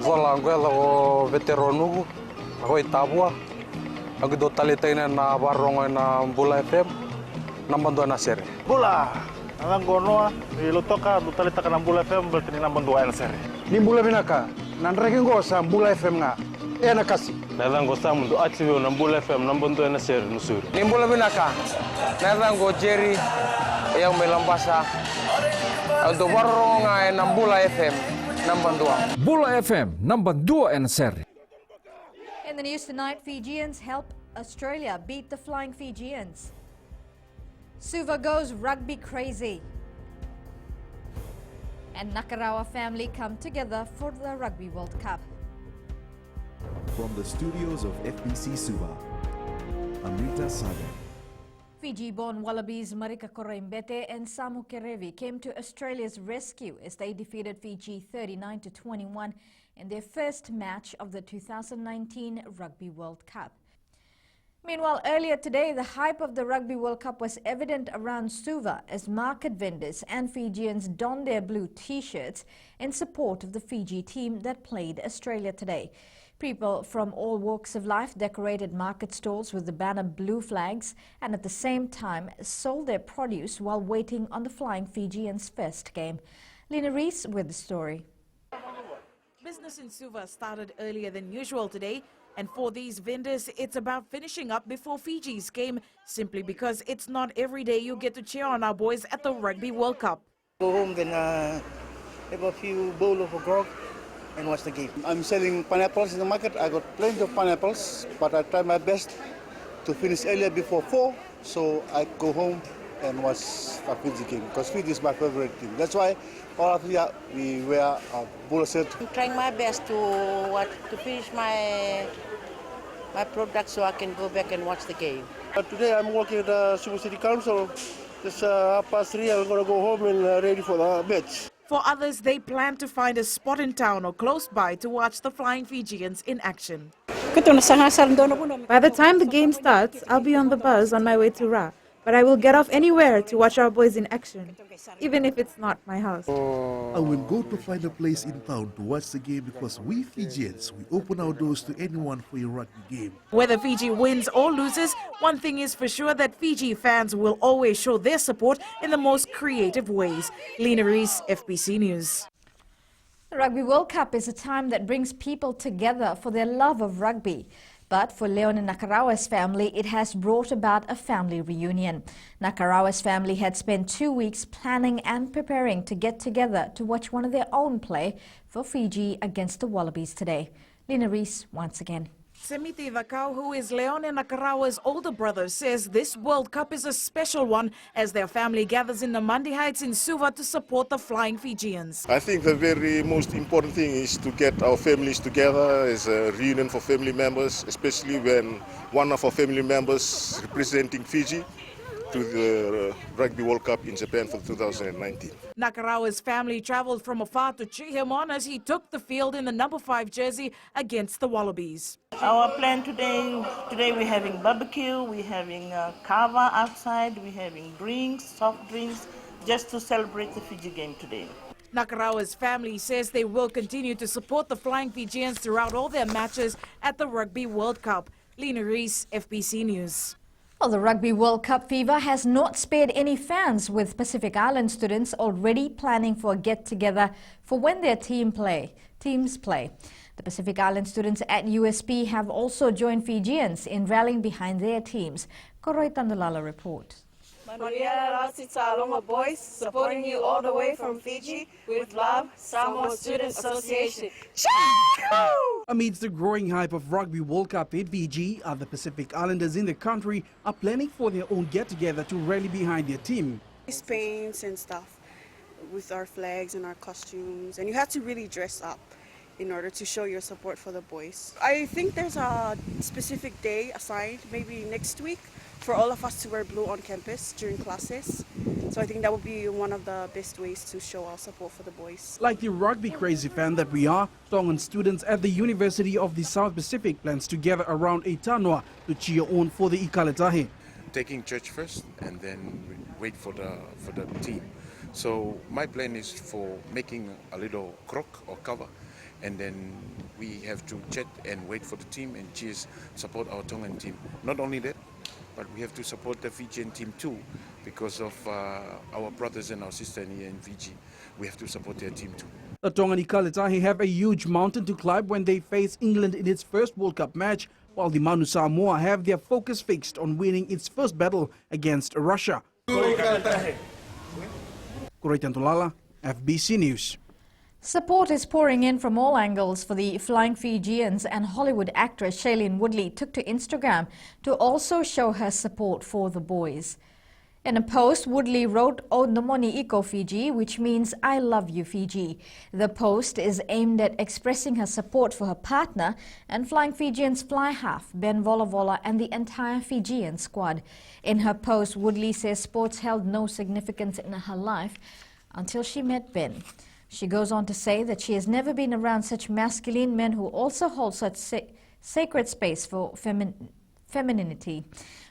Vola Anguela o veterano, ako itabua. Ako do talitain na barong na Bula FM, nambando na sir. Bula, alang gono ilutoka do talita ka ng Bula FM berarti nambando na sir. Ni Bula binaka, nanreking ko sa Bula FM nga. Na kasi. Nalang ko sa mundo atibyo ng Bula FM nambando na sir nusur. Ni Bula binaka, nalang ko Jerry, yang may lambasa. Do barong nga ng Bula FM, nambando. Bula FM, nambando na sir. In the news tonight, Fijians help Australia beat the Flying Fijians. Suva goes rugby crazy. And Nakarawa family come together for the Rugby World Cup. From the studios of FBC Suva, Amrita Saga. Fiji-born Wallabies Marika Koraimbete and Samu Kerevi came to Australia's rescue as they defeated Fiji 39-21 in their first match of the 2019 Rugby World Cup. Meanwhile, earlier today, the hype of the Rugby World Cup was evident around Suva as market vendors and Fijians donned their blue T-shirts in support of the Fiji team that played Australia today. People from all walks of life decorated market stalls with the banner blue flags and at the same time sold their produce while waiting on the Flying Fijians' first game. Lena Rees with the story. Business in Suva started earlier than usual today, and for these vendors, it's about finishing up before Fiji's game, simply because it's not every day you get to cheer on our boys at the Rugby World Cup. Go home, then have a few bowl of grog and watch the game. I'm selling pineapples in the market. I got plenty of pineapples, but I try my best to finish earlier before 4, so I go home and watch the Fiji game, because Fiji is my favorite team. That's why all of us we wear a Bula shirt. I'm trying my best to finish my product so I can go back and watch the game. Today I'm working at the Suva City Council. Just 3:30, I'm going to go home and ready for the match. For others, they plan to find a spot in town or close by to watch the Flying Fijians in action. By the time the game starts, I'll be on the bus on my way to Ra. But I will get off anywhere to watch our boys in action, even if it's not my house. I will go to find a place in town to watch the game because we Fijians, we open our doors to anyone for a rugby game. Whether Fiji wins or loses, one thing is for sure, that Fiji fans will always show their support in the most creative ways. Lena Rees, FBC News. The Rugby World Cup is a time that brings people together for their love of rugby. But for Leon and Nakarawa's family, it has brought about a family reunion. Nakarawa's family had spent 2 weeks planning and preparing to get together to watch one of their own play for Fiji against the Wallabies today. Lena Rees once again. Semiti Vakau, who is Leon and Nakarawa's older brother, says this World Cup is a special one as their family gathers in the Mandi Heights in Suva to support the Flying Fijians. I think the very most important thing is to get our families together as a reunion for family members, especially when one of our family members representing Fiji to the Rugby World Cup in Japan for 2019. Nakarawa's family travelled from afar to cheer him on as he took the field in the number 5 jersey against the Wallabies. Our plan today we're having barbecue, we're having kava outside, we're having drinks, soft drinks, just to celebrate the Fiji game today. Nakarawa's family says they will continue to support the Flying Fijians throughout all their matches at the Rugby World Cup. Lena Rees, FBC News. Well, the Rugby World Cup fever has not spared any fans, with Pacific Island students already planning for a get-together for when their teams play. The Pacific Island students at USP have also joined Fijians in rallying behind their teams. Koroi Tandalala reports. Boys, supporting you all the way from Fiji with love, Samoa Student Association. Amidst the growing hype of Rugby World Cup in Fiji, other Pacific Islanders in the country are planning for their own get-together to rally behind their team. Paints and stuff with our flags and our costumes, and you have to really dress up in order to show your support for the boys. I think there's a specific day assigned, maybe next week, for all of us to wear blue on campus during classes. So I think that would be one of the best ways to show our support for the boys. Like the rugby crazy fan that we are, Tongan students at the University of the South Pacific plans to gather around a tanua to cheer on for the Ikaletahe. Taking church first and then wait for the team. So my plan is for making a little crock or cover and then we have to chat and wait for the team and cheers, support our Tongan team. Not only that, but we have to support the Fijian team too, because of our brothers and our sisters here in Fiji. We have to support their team too. The Tongan Ikaletahi have a huge mountain to climb when they face England in its first World Cup match, while the Manu Samoa have their focus fixed on winning its first battle against Russia. Kuraitan Tulala, FBC News. Support is pouring in from all angles for the Flying Fijians, and Hollywood actress Shailene Woodley took to Instagram to also show her support for the boys. In a post, Woodley wrote, "O Nomoni Iko Fiji," which means "I love you, Fiji." The post is aimed at expressing her support for her partner and Flying Fijians fly half, Ben Volavola, and the entire Fijian squad. In her post, Woodley says sports held no significance in her life until she met Ben. She goes on to say that she has never been around such masculine men who also hold such sacred space for femininity.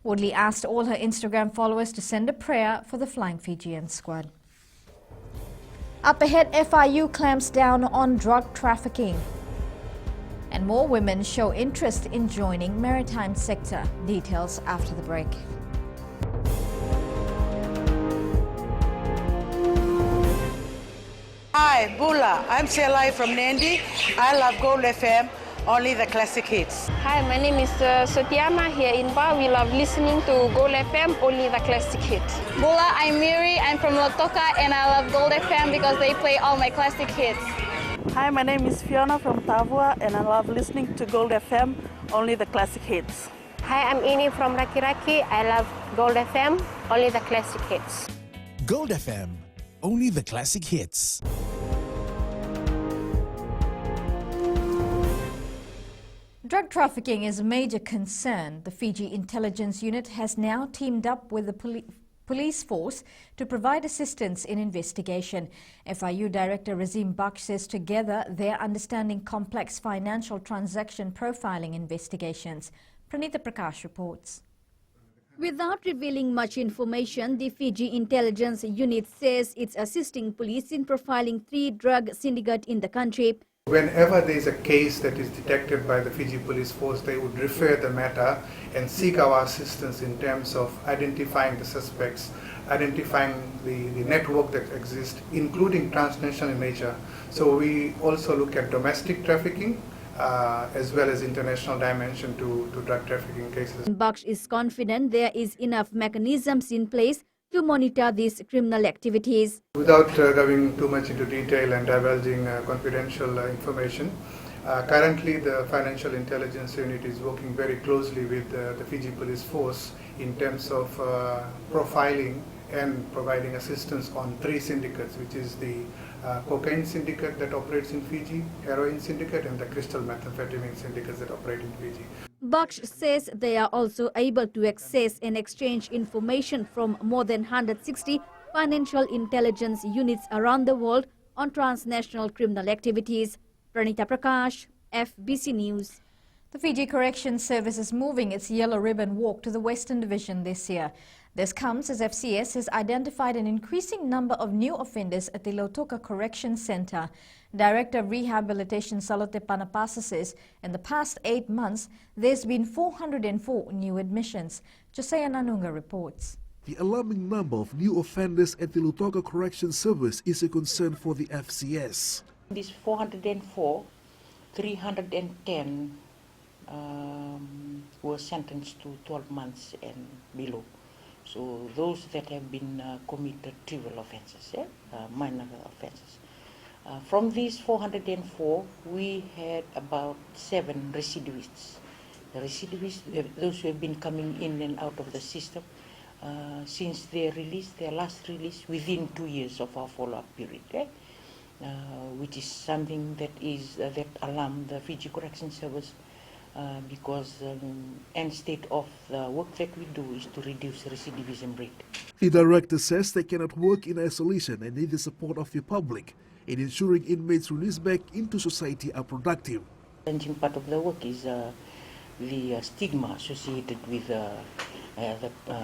Woodley asked all her Instagram followers to send a prayer for the Flying Fijian squad. Up ahead, FIU clamps down on drug trafficking. And more women show interest in joining maritime sector. Details after the break. Hi, Bula. I'm Shailene from Nandi. I love Gold FM, only the classic hits. Hi, my name is Sotiana here in Ba. We love listening to Gold FM, only the classic hits. Bula, I'm Miri. I'm from Lotoka and I love Gold FM because they play all my classic hits. Hi, my name is Fiona from Tavua and I love listening to Gold FM, only the classic hits. Hi, I'm Ini from Rakiraki. I love Gold FM, only the classic hits. Gold FM, only the classic hits. Drug trafficking is a major concern. The Fiji Intelligence Unit has now teamed up with the police force to provide assistance in investigation. FIU Director Razim Baksh says together they're understanding complex financial transaction profiling investigations. Pranita Prakash reports. Without revealing much information, the Fiji Intelligence Unit says it's assisting police in profiling 3 drug syndicates in the country. Whenever there is a case that is detected by the Fiji Police Force, they would refer the matter and seek our assistance in terms of identifying the suspects, identifying the network that exists, including transnational in nature. So we also look at domestic trafficking as well as international dimension to drug trafficking cases. Baksh is confident there is enough mechanisms in place to monitor these criminal activities. Without going too much into detail and divulging confidential information, currently the Financial Intelligence Unit is working very closely with the Fiji Police Force in terms of profiling and providing assistance on 3 syndicates, which is the cocaine syndicate that operates in Fiji, heroin syndicate, and the crystal methamphetamine syndicates that operate in Fiji. Baksh says they are also able to access and exchange information from more than 160 financial intelligence units around the world on transnational criminal activities. Pranita Prakash, FBC News. The Fiji Corrections Service is moving its Yellow Ribbon Walk to the Western Division this year. This comes as FCS has identified an increasing number of new offenders at the Lotoka Correction Centre. Director of Rehabilitation Salote Panapasa says in the past 8 months, there's been 404 new admissions. Josiah Nanunga reports. The alarming number of new offenders at the Lotoka Correction Service is a concern for the FCS. This 404, 310 were sentenced to 12 months and below. So those that have been committed trivial offences, minor offences. From these 404, we had about 7 recidivists. The recidivists, those who have been coming in and out of the system since their release, their last release, within 2 years of our follow-up period, which is something that is that alarmed the Fiji Correction Service. Because end state of the work that we do is to reduce recidivism rate. The director says they cannot work in isolation and need the support of the public in ensuring inmates released back into society are productive. The challenging part of the work is the stigma associated with the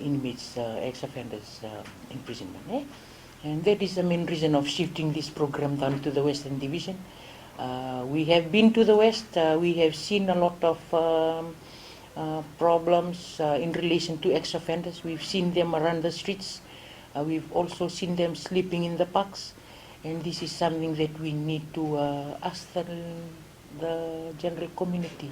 inmates, ex-offenders imprisonment. And that is the main reason of shifting this program down to the Western Division. We have been to the West. We have seen a lot of problems in relation to ex-offenders. We've seen them around the streets. We've also seen them sleeping in the parks. And this is something that we need to ask the general community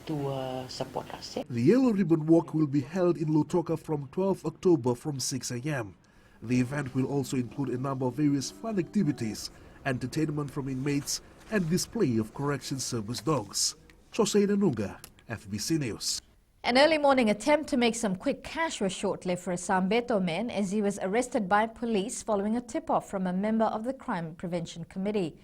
to support us. The Yellow Ribbon Walk will be held in Lautoka from 12 October from 6 a.m. The event will also include a number of various fun activities, entertainment from inmates, and display of correction service dogs. Jose Nanuga, FBC News. An early morning attempt to make some quick cash was short-lived for a Sambeto man as he was arrested by police following a tip-off from a member of the Crime Prevention Committee.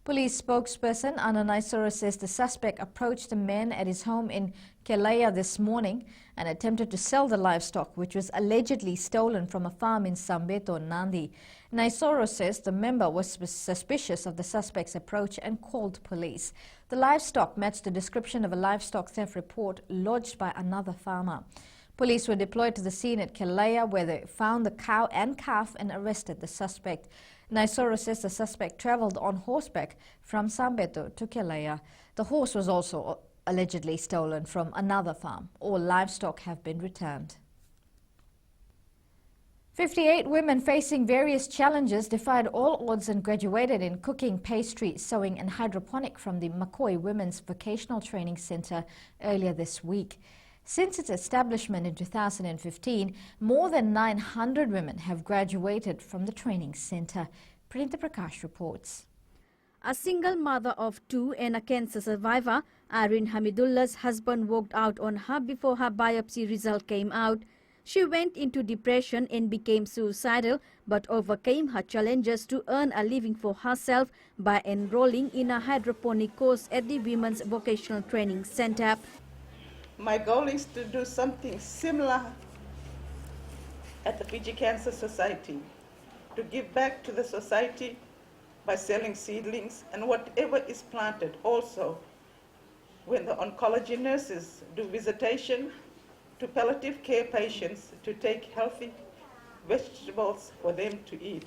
Police spokesperson Ana Naisoro says the suspect approached the man at his home in Kelea this morning and attempted to sell the livestock, which was allegedly stolen from a farm in Sambeto, Nandi. Naisoro says the member was suspicious of the suspect's approach and called police. The livestock matched the description of a livestock theft report lodged by another farmer. Police were deployed to the scene at Kelea, where they found the cow and calf and arrested the suspect. Naisoro says the suspect travelled on horseback from Sambeto to Kelea. The horse was also allegedly stolen from another farm. All livestock have been returned. 58 women facing various challenges defied all odds and graduated in cooking, pastry, sewing and hydroponic from the McCoy Women's Vocational Training Centre earlier this week. Since its establishment in 2015, more than 900 women have graduated from the training centre. Prinita Prakash reports. A single mother of two and a cancer survivor, Irene Hamidullah's husband walked out on her before her biopsy result came out. She went into depression and became suicidal, but overcame her challenges to earn a living for herself by enrolling in a hydroponic course at the Women's Vocational Training Centre. My goal is to do something similar at the Fiji Cancer Society, to give back to the society by selling seedlings and whatever is planted. Also, when the oncology nurses do visitation to palliative care patients, to take healthy vegetables for them to eat.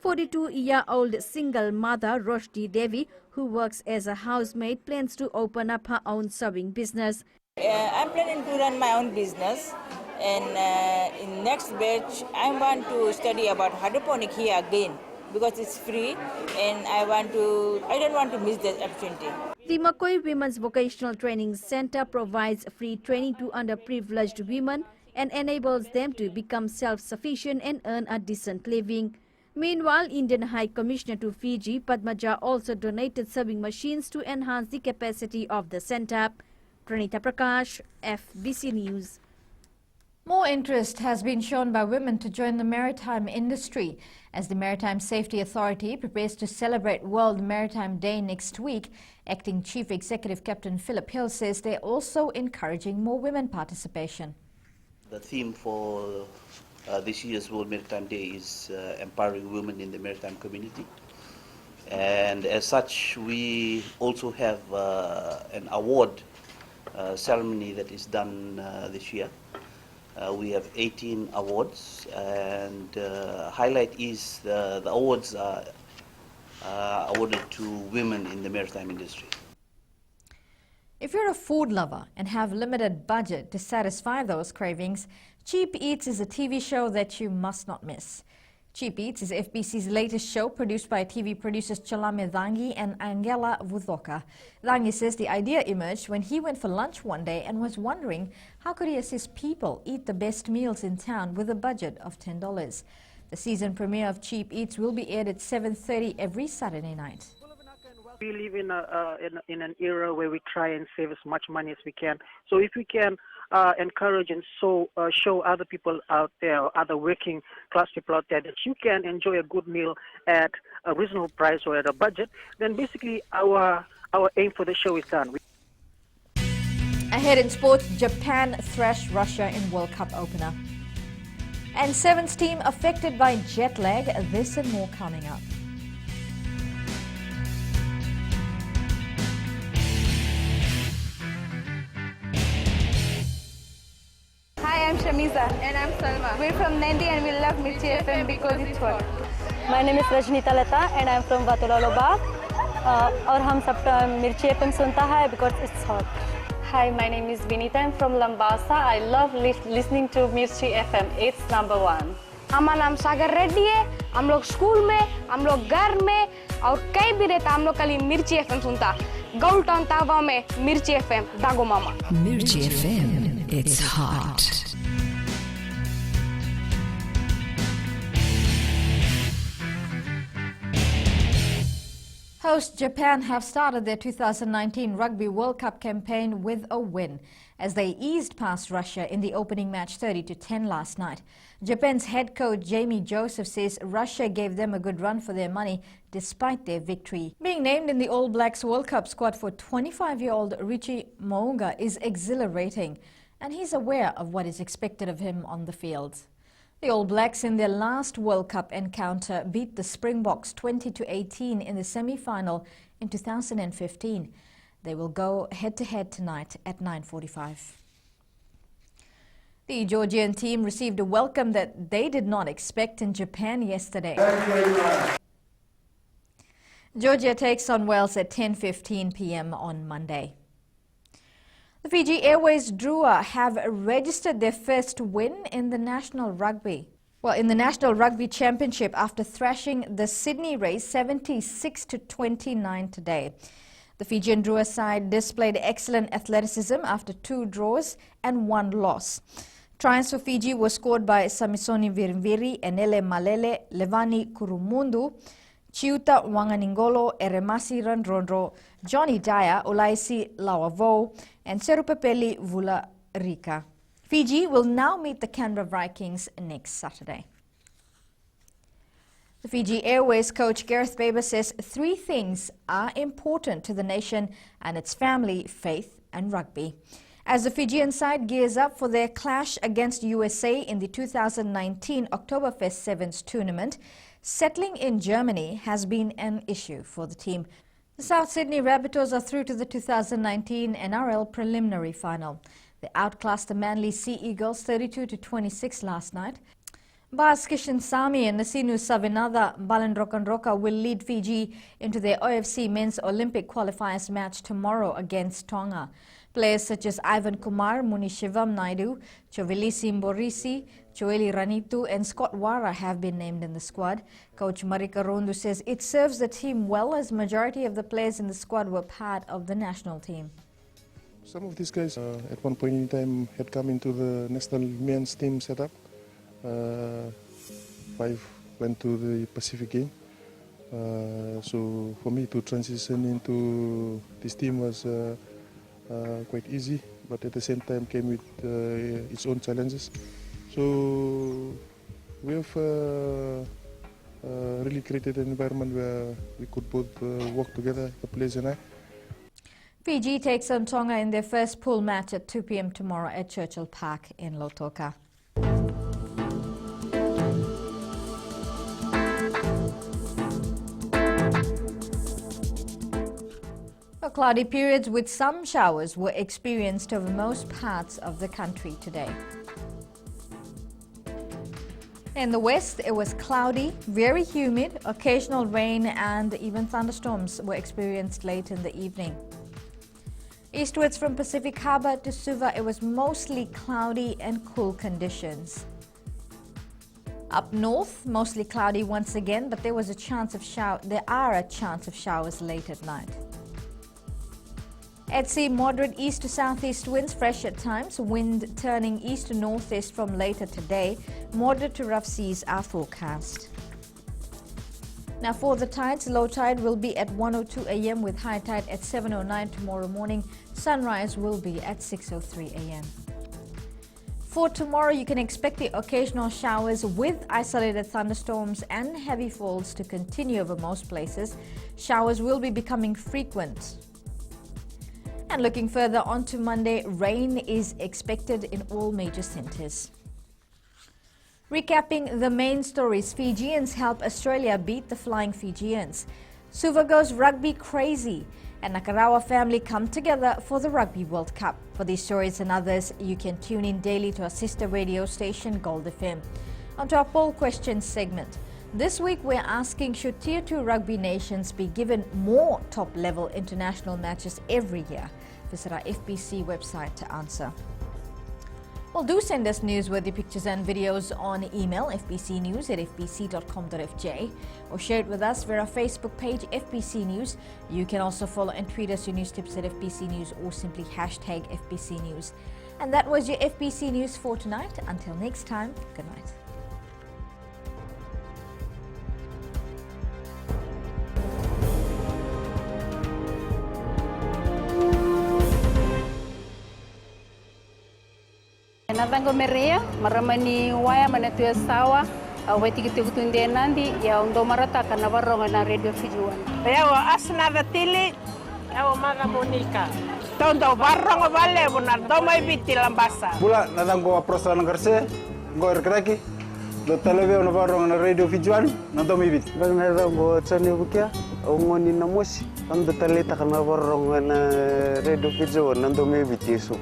42-year-old single mother Roshdi Devi, who works as a housemaid, plans to open up her own sewing business. I'm planning to run my own business, and in next batch I want to study about hydroponic here again because it's free, and I don't want to miss that opportunity. The McCoy Women's Vocational Training Centre provides free training to underprivileged women and enables them to become self-sufficient and earn a decent living. Meanwhile, Indian High Commissioner to Fiji, Padmaja, also donated sewing machines to enhance the capacity of the centre. Pranita Prakash, FBC News. More interest has been shown by women to join the maritime industry. As the Maritime Safety Authority prepares to celebrate World Maritime Day next week, Acting Chief Executive Captain Philip Hill says they're also encouraging more women participation. The theme for this year's World Maritime Day is empowering women in the maritime community. And as such, we also have an award ceremony that is done this year. We have 18 awards, and highlight is the awards are awarded to women in the maritime industry. If you're a food lover and have limited budget to satisfy those cravings, Cheap Eats is a TV show that you must not miss. Cheap Eats is FBC's latest show, produced by TV producers Chalame Dangi and Angela Vudoka. Dangi says the idea emerged when he went for lunch one day and was wondering how could he assist people eat the best meals in town with a budget of $10. The season premiere of Cheap Eats will be aired at 7:30 every Saturday night. We live in an era where we try and save as much money as we can. So if we can encourage and show other people out there, other working class people out there, that you can enjoy a good meal at a reasonable price or at a budget, then basically our aim for the show is done. Ahead in sports, Japan thrashed Russia in World Cup opener. And Sevens team affected by jet lag. This and more coming up. Hi, I'm Shamiza. And I'm Salma. We're from Nandi and we love Mirchi FM because it's hot. My name is Rajnita Lata and I'm from Vatulaloba. और हम सब मिर्ची FM सुनता है because it's hot. Hi, my name is Vinita. I'm from Lambasa. I love listening to Mirchi FM. It's number 1. हमारा नाम सागर रेड्डी है। हम लोग स्कूल में, हम लोग घर में और कहीं भी रहता हम लोग खाली मिर्ची एफएम सुनता। गौल टाउन तावा में मिर्ची एफएम दागो मामा। Mirchi FM, it's hot. Host Japan have started their 2019 Rugby World Cup campaign with a win as they eased past Russia in the opening match 30-10 last night. Japan's head coach Jamie Joseph says Russia gave them a good run for their money despite their victory. Being named in the All Blacks World Cup squad for 25-year-old Richie Mo'unga is exhilarating, and he's aware of what is expected of him on the field. The All Blacks in their last World Cup encounter beat the Springboks 20-18 in the semi-final in 2015. They will go head-to-head tonight at 9:45. The Georgian team received a welcome that they did not expect in Japan yesterday. Georgia takes on Wales at 10:15 p.m. on Monday. The Fiji Airways Drua have registered their first win in the National Rugby. Well, in the National Rugby Championship after thrashing the Sydney Rays 76-29 today. The Fijian Drua side displayed excellent athleticism after 2 draws and 1 loss. Tries for Fiji were scored by Samisoni Virimviri, Enele Malele, Levani Kurumundu, Chiuta Wanganingolo, Eremasi Randrondro, Johnny Dyer, Olaisi Lawavo, and Serupepeli Vula Rika. Fiji will now meet the Canberra Vikings next Saturday. The Fiji Airways coach Gareth Baber says 3 things are important to the nation and its family, faith and rugby. As the Fijian side gears up for their clash against USA in the 2019 Oktoberfest Sevens tournament, settling in Germany has been an issue for the team. The South Sydney Rabbitohs are through to the 2019 NRL preliminary final. They outclassed the Manly Sea Eagles 32-26 last night. Bas Kishan Sami and Nasinu Savinatha Balandrokanroka will lead Fiji into their OFC Men's Olympic qualifiers match tomorrow against Tonga. Players such as Ivan Kumar, Munishivam Naidu, Chovelisi Mborisi, Choeli Ranitu and Scott Wara have been named in the squad. Coach Marika Rondu says it serves the team well as majority of the players in the squad were part of the national team. Some of these guys at one point in time had come into the national men's team setup. 5 went to the Pacific game. So for me to transition into this team was quite easy, but at the same time came with its own challenges. So we have really created an environment where we could both work together, the players and I. Fiji takes on Tonga in their first pool match at 2 p.m. tomorrow at Churchill Park in Lautoka. Cloudy periods with some showers were experienced over most parts of the country today. In the west, it was cloudy, very humid, occasional rain and even thunderstorms were experienced late in the evening. Eastwards from Pacific Harbour to Suva, it was mostly cloudy and cool conditions. Up north, mostly cloudy once again, but there are a chance of showers late at night. At sea, moderate east to southeast winds, fresh at times, wind turning east to northeast from later today. Moderate to rough seas are forecast. Now for the tides, low tide will be at 1:02 a.m. with high tide at 7:09 tomorrow morning. Sunrise will be at 6:03 a.m. For tomorrow, you can expect the occasional showers with isolated thunderstorms and heavy falls to continue over most places. Showers will be becoming frequent. And looking further on to Monday, rain is expected in all major centres. Recapping the main stories, Fijians help Australia beat the Flying Fijians. Suva goes rugby crazy, and Nakarawa family come together for the Rugby World Cup. For these stories and others, you can tune in daily to our sister radio station, Gold FM. Onto our poll questions segment. This week we're asking, should Tier 2 rugby nations be given more top-level international matches every year? Visit our FBC website to answer. Well, do send us newsworthy pictures and videos on email, fbcnews@fbc.com.fj, or share it with us via our Facebook page, FBC News. You can also follow and tweet us your news tips at FBC News or simply hashtag FBC News. And that was your FBC News for tonight. Until next time, good night. Natango merea maramani waya manatu sawa aweti kitukutunde nandi ya undo marata kana baronga na radio Fiji 1 yawa asna vatili yawa maga monika tondo baronga vale bona doma ibiti lambasa bula natango aprosa nangarse ngor kraki do televe no baronga na radio Fiji 1 na doma ibiti bagna tango tsani bukia ngoni na mosi ando taleta kana baronga na radio Fiji 1 na doma ibiti su